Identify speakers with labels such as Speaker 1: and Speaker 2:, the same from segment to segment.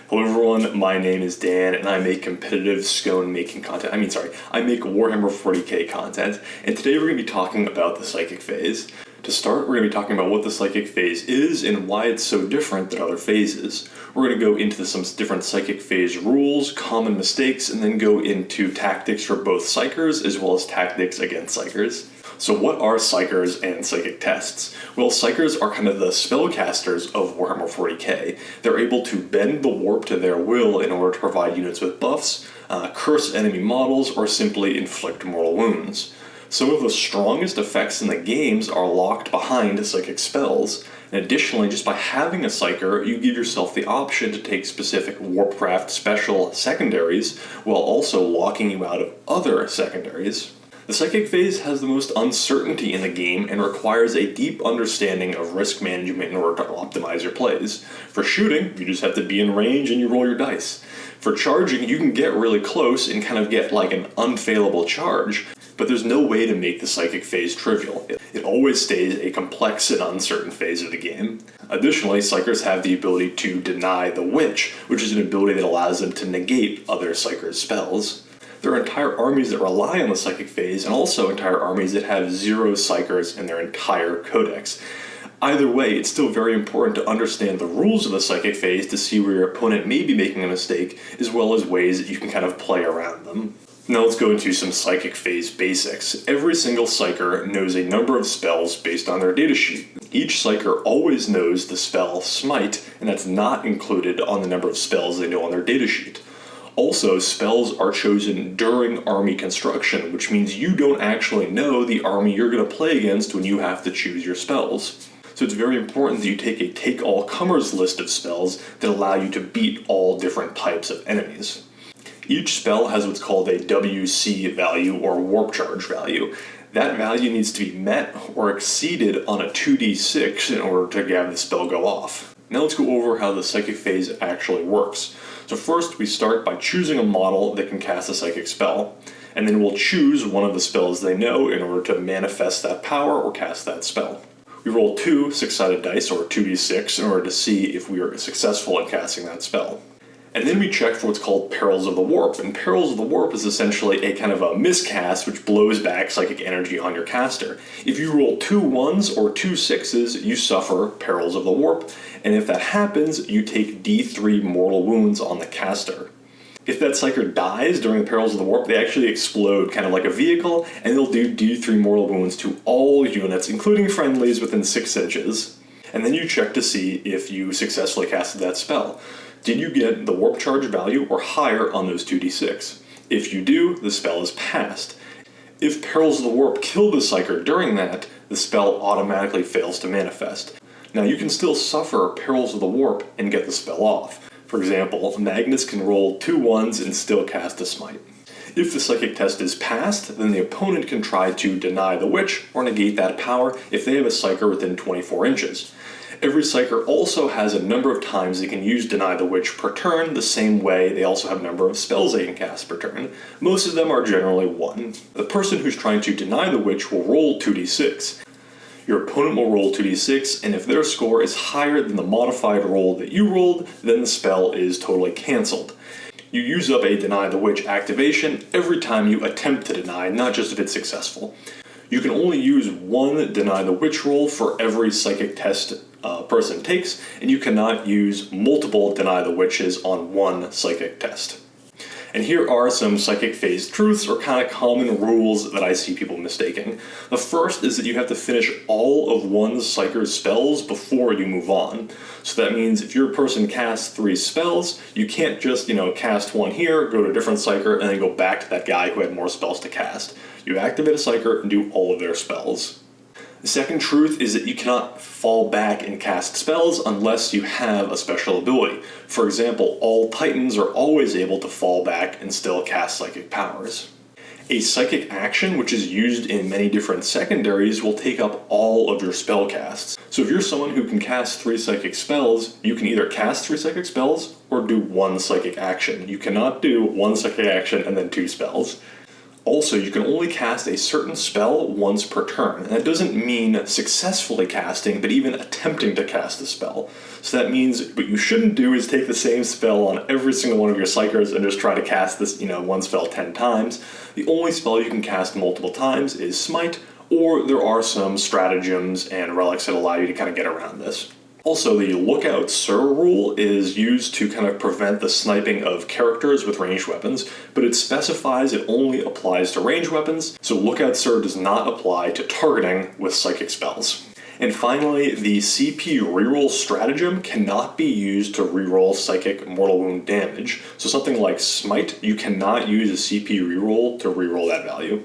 Speaker 1: Hello everyone, my name is Dan and I make competitive scone making content. I make Warhammer 40k content, and today we're going to be talking about the Psychic phase. To start, we're going to be talking about what the Psychic phase is and why it's so different than other phases. We're going to go into some different Psychic phase rules, common mistakes, and then go into tactics for both Psykers as well as tactics against Psykers. So what are Psykers and Psychic tests? Well, Psykers are kind of the spellcasters of Warhammer 40k. They're able to bend the warp to their will in order to provide units with buffs, curse enemy models, or simply inflict mortal wounds. Some of the strongest effects in the games are locked behind Psychic spells, and additionally, just by having a Psyker, you give yourself the option to take specific Warpcraft special secondaries, while also locking you out of other secondaries. The Psychic phase has the most uncertainty in the game and requires a deep understanding of risk management in order to optimize your plays. For shooting, you just have to be in range and you roll your dice. For charging, you can get really close and kind of get like an unfailable charge, but there's no way to make the Psychic phase trivial. It always stays a complex and uncertain phase of the game. Additionally, Psykers have the ability to deny the Witch, which is an ability that allows them to negate other Psykers spells. There are entire armies that rely on the Psychic phase, and also entire armies that have 0 Psykers in their entire codex. Either way, it's still very important to understand the rules of the Psychic phase to see where your opponent may be making a mistake, as well as ways that you can kind of play around them. Now let's go into some Psychic phase basics. Every single Psyker knows a number of spells based on their datasheet. Each Psyker always knows the spell smite, and that's not included on the number of spells they know on their datasheet. Also, spells are chosen during army construction, which means you don't actually know the army you're going to play against when you have to choose your spells. So it's very important that you take a take-all-comers list of spells that allow you to beat all different types of enemies. Each spell has what's called a WC value, or warp charge value. That value needs to be met or exceeded on a 2d6 in order to have the spell go off. Now let's go over how the Psychic phase actually works. So first, we start by choosing a model that can cast a Psychic spell, and then we'll choose one of the spells they know in order to manifest that power or cast that spell. We roll 2 6-sided dice, or 2d6, in order to see if we are successful in casting that spell. And then we check for what's called Perils of the Warp, and Perils of the Warp is essentially a kind of a miscast which blows back psychic energy on your caster. If you roll 2 1s or 2 6s, you suffer Perils of the Warp, and if that happens, you take d3 mortal wounds on the caster. If that Psyker dies during the Perils of the Warp, they actually explode kind of like a vehicle, and they'll do d3 mortal wounds to all units, including friendlies within 6 inches. And then you check to see if you successfully casted that spell. Did you get the warp charge value or higher on those 2d6? If you do, the spell is passed. If Perils of the Warp kill the Psyker during that, the spell automatically fails to manifest. Now you can still suffer Perils of the Warp and get the spell off. For example, Magnus can roll 2 1s and still cast a smite. If the Psychic test is passed, then the opponent can try to deny the Witch or negate that power if they have a Psyker within 24 inches. Every Psyker also has a number of times they can use Deny the Witch per turn, the same way they also have a number of spells they can cast per turn. Most of them are generally 1. The person who's trying to deny the Witch will roll 2d6. Your opponent will roll 2d6, and if their score is higher than the modified roll that you rolled, then the spell is totally cancelled. You use up a Deny the Witch activation every time you attempt to deny, not just if it's successful. You can only use 1 Deny the Witch roll for every Psychic test person takes, and you cannot use multiple Deny the Witches on 1 Psychic test. And here are some Psychic phase truths, or kind of common rules that I see people mistaking. The first is that you have to finish all of one Psyker's spells before you move on. So that means if your person casts 3 spells, you can't just, cast 1 here, go to a different Psyker, and then go back to that guy who had more spells to cast. You activate a Psyker and do all of their spells. The second truth is that you cannot fall back and cast spells unless you have a special ability. For example, all Titans are always able to fall back and still cast psychic powers. A psychic action, which is used in many different secondaries, will take up all of your spell casts. So if you're someone who can cast 3 psychic spells, you can either cast 3 psychic spells or do 1 psychic action. You cannot do 1 psychic action and then 2 spells. Also, you can only cast a certain spell once per turn, and that doesn't mean successfully casting, but even attempting to cast the spell. So that means what you shouldn't do is take the same spell on every single one of your Psykers and just try to cast this, one spell 10 times. The only spell you can cast multiple times is Smite, or there are some stratagems and relics that allow you to kind of get around this. Also, the Lookout Sir rule is used to kind of prevent the sniping of characters with ranged weapons, but it specifies it only applies to ranged weapons, so Lookout Sir does not apply to targeting with psychic spells. And finally, the CP reroll stratagem cannot be used to reroll psychic mortal wound damage. So something like Smite, you cannot use a CP reroll to reroll that value.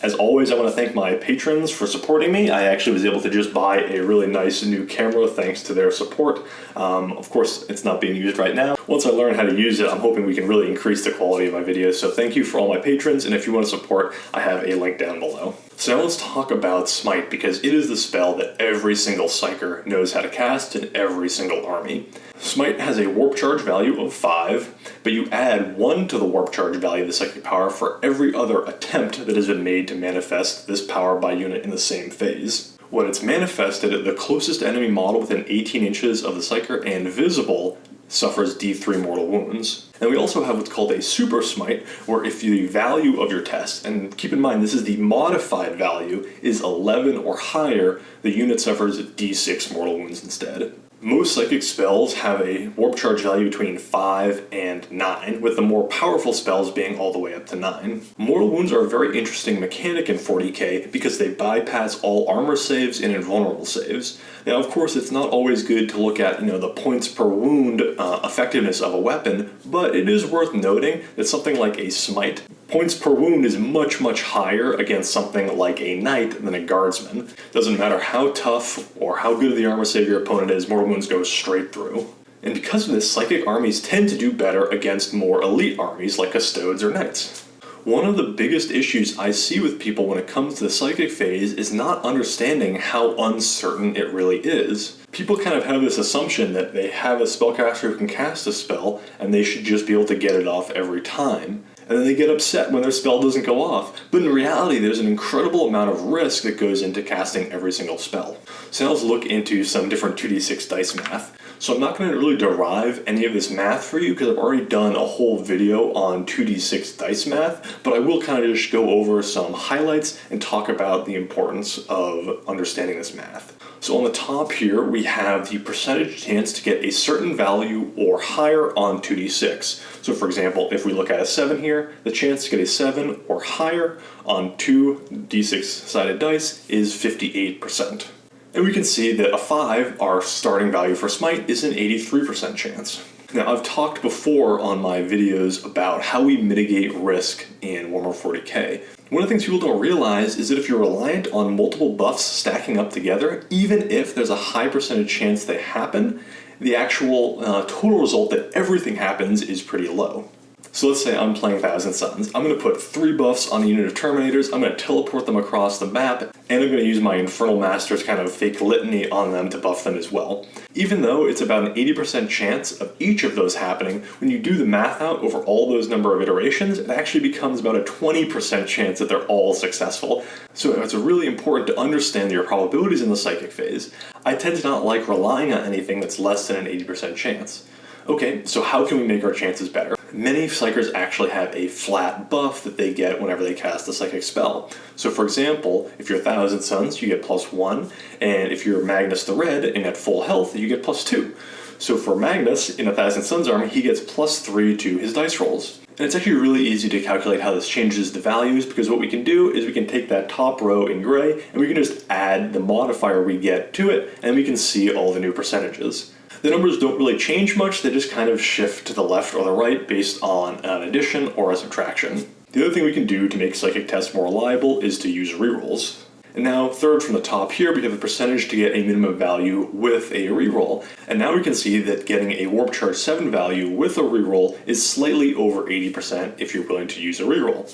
Speaker 1: As always, I want to thank my patrons for supporting me. I actually was able to just buy a really nice new camera thanks to their support. Of course, it's not being used right now. Once I learn how to use it, I'm hoping we can really increase the quality of my videos. So thank you for all my patrons, and if you want to support, I have a link down below. So now let's talk about Smite, because it is the spell that every single Psyker knows how to cast in every single army. Smite has a warp charge value of 5, but you add 1 to the warp charge value of the psychic power for every other attempt that has been made to manifest this power by unit in the same phase. When it's manifested, the closest enemy model within 18 inches of the Psyker and visible suffers D3 mortal wounds. And we also have what's called a super smite, where if the value of your test, and keep in mind this is the modified value, is 11 or higher, the unit suffers D6 mortal wounds instead. Most psychic spells have a warp charge value between 5 and 9, with the more powerful spells being all the way up to 9. Mortal wounds are a very interesting mechanic in 40k because they bypass all armor saves and invulnerable saves. Now, of course, it's not always good to look at, the points per wound effectiveness of a weapon, but it is worth noting that something like a smite, points per wound is much, much higher against something like a knight than a guardsman. Doesn't matter how tough or how good of the armor save your opponent is, mortal wounds go straight through. And because of this, psychic armies tend to do better against more elite armies like custodes or knights. One of the biggest issues I see with people when it comes to the psychic phase is not understanding how uncertain it really is. People kind of have this assumption that they have a spellcaster who can cast a spell and they should just be able to get it off every time. And then they get upset when their spell doesn't go off. But in reality, there's an incredible amount of risk that goes into casting every single spell. So now let's look into some different 2d6 dice math. So I'm not going to really derive any of this math for you because I've already done a whole video on 2d6 dice math, but I will kind of just go over some highlights and talk about the importance of understanding this math. So on the top here, we have the percentage chance to get a certain value or higher on 2d6. So for example, if we look at a 7 here, the chance to get a 7 or higher on 2 d6 sided dice is 58%. And we can see that a 5, our starting value for Smite, is an 83% chance. Now, I've talked before on my videos about how we mitigate risk in Warhammer 40k. One of the things people don't realize is that if you're reliant on multiple buffs stacking up together, even if there's a high percentage chance they happen, the actual total result that everything happens is pretty low. So let's say I'm playing Thousand Suns. I'm going to put 3 buffs on a unit of Terminators, I'm going to teleport them across the map, and I'm going to use my Infernal Master's kind of fake litany on them to buff them as well. Even though it's about an 80% chance of each of those happening, when you do the math out over all those number of iterations, it actually becomes about a 20% chance that they're all successful. So it's really important to understand your probabilities in the psychic phase. I tend to not like relying on anything that's less than an 80% chance. Okay, so how can we make our chances better? Many Psykers actually have a flat buff that they get whenever they cast a psychic spell. So for example, if you're Thousand Suns, you get +1, and if you're Magnus the Red and at full health, you get +2. So for Magnus, in a Thousand Suns army, he gets +3 to his dice rolls. And it's actually really easy to calculate how this changes the values, because what we can do is we can take that top row in gray, and we can just add the modifier we get to it, and we can see all the new percentages. The numbers don't really change much, they just kind of shift to the left or the right based on an addition or a subtraction. The other thing we can do to make psychic tests more reliable is to use rerolls. And now, third from the top here, we have the percentage to get a minimum value with a reroll. And now we can see that getting a Warp Charge 7 value with a reroll is slightly over 80% if you're willing to use a reroll.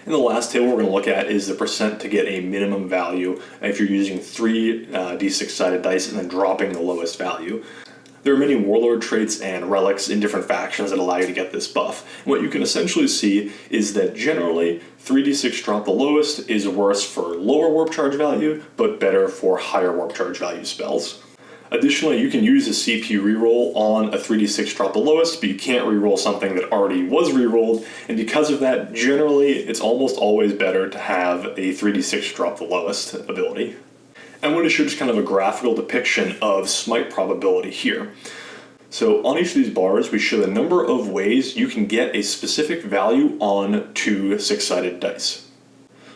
Speaker 1: And the last table we're going to look at is the percent to get a minimum value if you're using 3 d6 sided dice and then dropping the lowest value. There are many warlord traits and relics in different factions that allow you to get this buff. And what you can essentially see is that generally 3d6 drop the lowest is worse for lower warp charge value, but better for higher warp charge value spells. Additionally, you can use a CP reroll on a 3d6 drop the lowest, but you can't reroll something that already was rerolled, and because of that, generally it's almost always better to have a 3d6 drop the lowest ability. I'm going to show just kind of a graphical depiction of smite probability here. So on each of these bars, we show the number of ways you can get a specific value on two six-sided dice.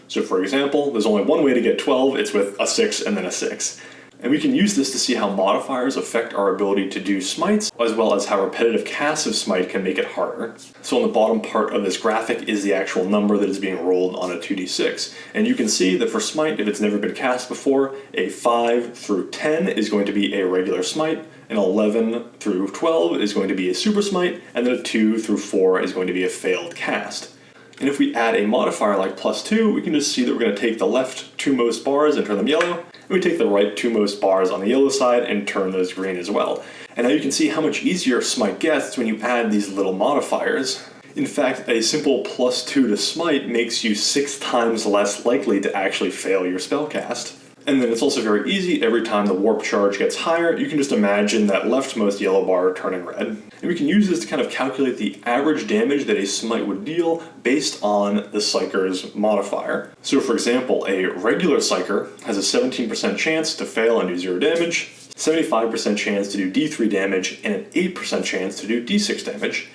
Speaker 1: So for example, there's only one way to get 12, it's with a 6 and then a 6. And we can use this to see how modifiers affect our ability to do smites, as well as how repetitive casts of smite can make it harder. So on the bottom part of this graphic is the actual number that is being rolled on a 2d6. And you can see that for smite, if it's never been cast before, a 5 through 10 is going to be a regular smite, an 11 through 12 is going to be a super smite, and then a 2 through 4 is going to be a failed cast. And if we add a modifier like +2, we can just see that we're going to take the left two most bars and turn them yellow, and we take the right two most bars on the yellow side and turn those green as well. And now you can see how much easier smite gets when you add these little modifiers. In fact, a simple +2 to smite makes you 6 times less likely to actually fail your spellcast. And then it's also very easy, every time the warp charge gets higher, you can just imagine that leftmost yellow bar turning red. And we can use this to kind of calculate the average damage that a smite would deal based on the Psykers modifier. So for example, a regular Psyker has a 17% chance to fail and do 0 damage, 75% chance to do D3 damage, and an 8% chance to do D6 damage.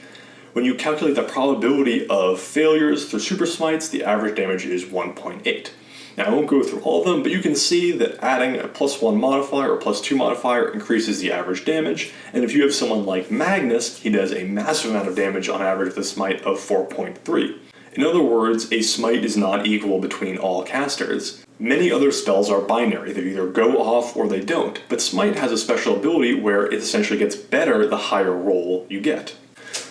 Speaker 1: When you calculate the probability of failures through super smites, the average damage is 1.8. Now I won't go through all of them, but you can see that adding a +1 modifier or +2 modifier increases the average damage, and if you have someone like Magnus, he does a massive amount of damage on average with a smite of 4.3. In other words, a smite is not equal between all casters. Many other spells are binary, they either go off or they don't, but smite has a special ability where it essentially gets better the higher roll you get.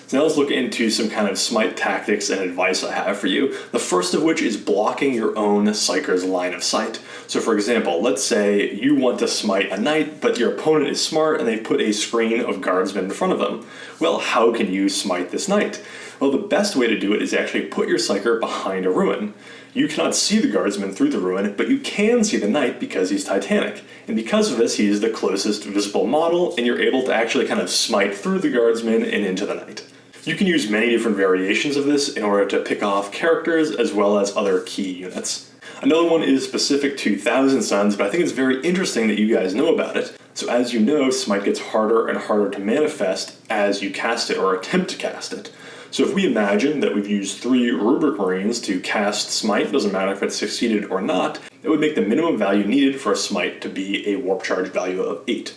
Speaker 1: So now let's look into some kind of smite tactics and advice I have for you. The first of which is blocking your own Psyker's line of sight. So for example, let's say you want to smite a knight, but your opponent is smart and they put a screen of guardsmen in front of them. Well, how can you smite this knight? Well, the best way to do it is actually put your Psyker behind a ruin. You cannot see the guardsman through the ruin, but you can see the knight because he's Titanic. And because of this, he is the closest visible model, and you're able to actually kind of smite through the guardsman and into the knight. You can use many different variations of this in order to pick off characters as well as other key units. Another one is specific to Thousand Suns, but I think it's very interesting that you guys know about it. So as you know, smite gets harder and harder to manifest as you cast it or attempt to cast it. So if we imagine that we've used 3 Rubric Marines to cast smite, doesn't matter if it's succeeded or not, it would make the minimum value needed for a smite to be a warp charge value of 8.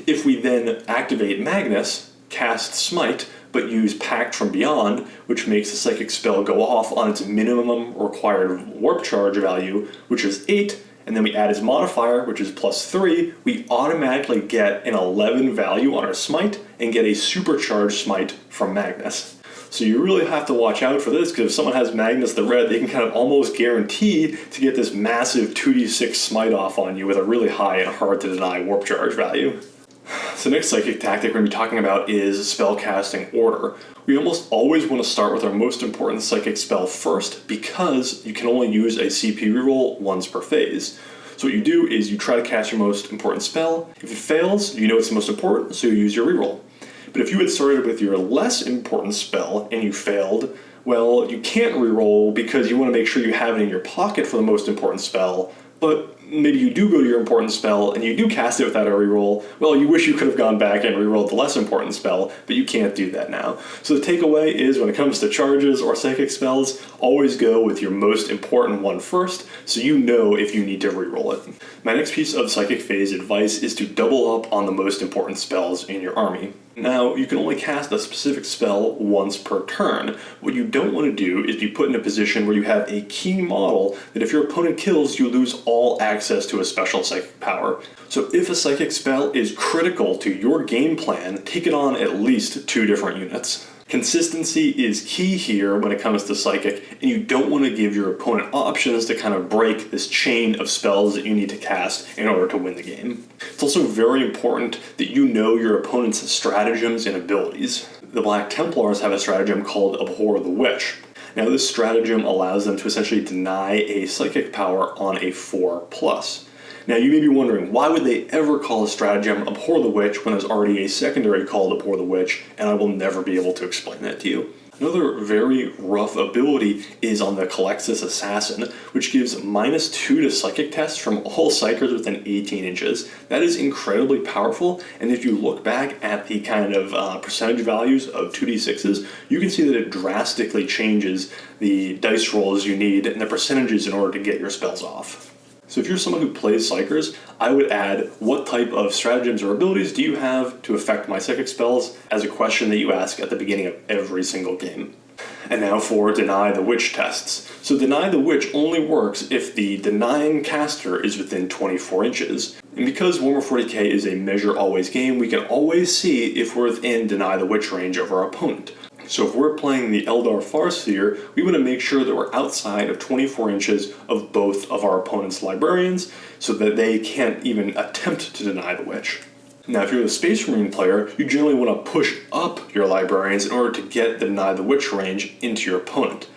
Speaker 1: If we then activate Magnus, cast smite, but use Pact from Beyond, which makes the psychic spell go off on its minimum required warp charge value, which is 8, and then we add his modifier, which is +3, we automatically get an 11 value on our smite and get a supercharged smite from Magnus. So you really have to watch out for this, because if someone has Magnus the Red, they can kind of almost guarantee to get this massive 2d6 smite off on you with a really high and hard to deny warp charge value. So next psychic tactic we're going to be talking about is spellcasting order. We almost always want to start with our most important psychic spell first because you can only use a CP reroll once per phase. So what you do is you try to cast your most important spell. If it fails, you know it's the most important, so you use your reroll. But if you had started with your less important spell and you failed, well, you can't reroll because you want to make sure you have it in your pocket for the most important spell, but maybe you do go to your important spell and you do cast it without a reroll. Well, you wish you could have gone back and rerolled the less important spell, but you can't do that now. So the takeaway is when it comes to charges or psychic spells, always go with your most important one first, so you know if you need to reroll it. My next piece of psychic phase advice is to double up on the most important spells in your army. Now, you can only cast a specific spell once per turn. What you don't want to do is be put in a position where you have a key model that if your opponent kills, you lose all access to a special psychic power. So if a psychic spell is critical to your game plan, take it on at least 2 different units. Consistency is key here when it comes to Psychic, and you don't want to give your opponent options to kind of break this chain of spells that you need to cast in order to win the game. It's also very important that you know your opponent's stratagems and abilities. The Black Templars have a stratagem called Abhor the Witch. Now this stratagem allows them to essentially deny a Psychic power on a 4+. Now you may be wondering, why would they ever call a stratagem Abhor the Witch when there's already a secondary called Abhor the Witch, and I will never be able to explain that to you. Another very rough ability is on the Calexis Assassin, which gives -2 to Psychic tests from all Psykers within 18 inches. That is incredibly powerful, and if you look back at the kind of percentage values of 2d6s, you can see that it drastically changes the dice rolls you need and the percentages in order to get your spells off. So if you're someone who plays Psykers, I would add, what type of stratagems or abilities do you have to affect my Psychic spells, as a question that you ask at the beginning of every single game. And now for Deny the Witch tests. So Deny the Witch only works if the denying caster is within 24 inches. And because Warhammer 40k is a measure always game, we can always see if we're within Deny the Witch range of our opponent. So if we're playing the Eldar Farseer, we want to make sure that we're outside of 24 inches of both of our opponent's librarians so that they can't even attempt to deny the witch. Now if you're the Space Marine player, you generally want to push up your librarians in order to get the Deny the Witch range into your opponent.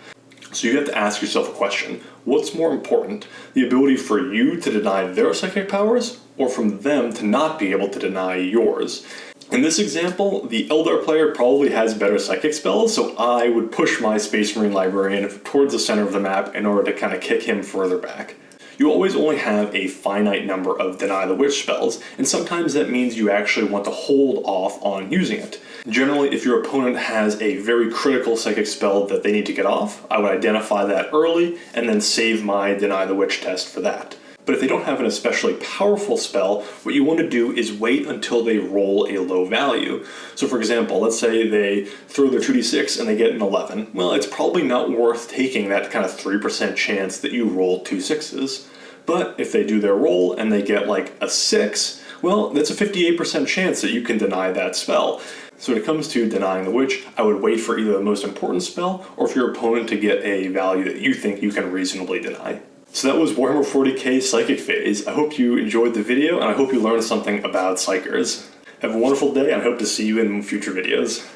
Speaker 1: So you have to ask yourself a question: what's more important, the ability for you to deny their psychic powers, or from them to not be able to deny yours? In this example, the Eldar player probably has better psychic spells, so I would push my Space Marine librarian towards the center of the map in order to kind of kick him further back. You always only have a finite number of Deny the Witch spells, and sometimes that means you actually want to hold off on using it. Generally, if your opponent has a very critical psychic spell that they need to get off, I would identify that early and then save my Deny the Witch test for that. But if they don't have an especially powerful spell, what you want to do is wait until they roll a low value. So for example, let's say they throw their 2d6 and they get an 11. Well, it's probably not worth taking that kind of 3% chance that you roll 2 6s. But if they do their roll and they get like a 6, well, that's a 58% chance that you can deny that spell. So when it comes to denying the witch, I would wait for either the most important spell or for your opponent to get a value that you think you can reasonably deny. So that was Warhammer 40k Psychic Phase. I hope you enjoyed the video, and I hope you learned something about Psykers. Have a wonderful day, and I hope to see you in future videos.